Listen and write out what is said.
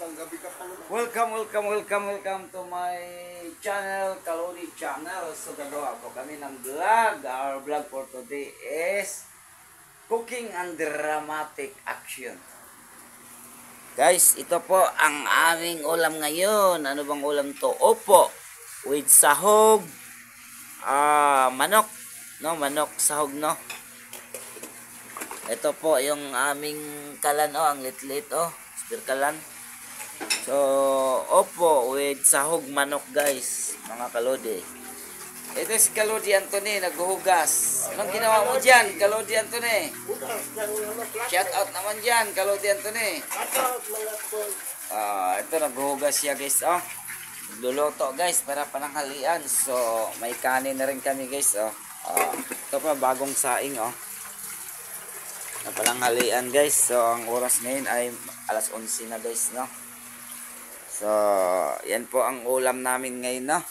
Welcome to my channel, Kalodi Channel. So gagawa po kami ng vlog. Our vlog for today is cooking and dramatic action. Guys, ito po ang aming ulam ngayon. Ano bang ulam to? Opo, with sahog, manok, no? Manok, sahog, no? Ito po yung aming kalan, ang lit-lit, spear kalan. So, opo, with sahog manok, guys, mga kalodi. Ito si Kalodi Anthony, naghuhugas. Anong ginawa mo dyan, Kalodi Anthony? Shout out naman dyan, Kalodi Anthony. Ito, naghuhugas siya, guys, Luluto, guys, para pananghalian. So, may kanin na rin kami, guys, Ito pa, bagong saing, na pananghalian, guys. So, ang oras ngayon ay alas 11 na, guys, no? So, yan po ang ulam namin ngayon, no?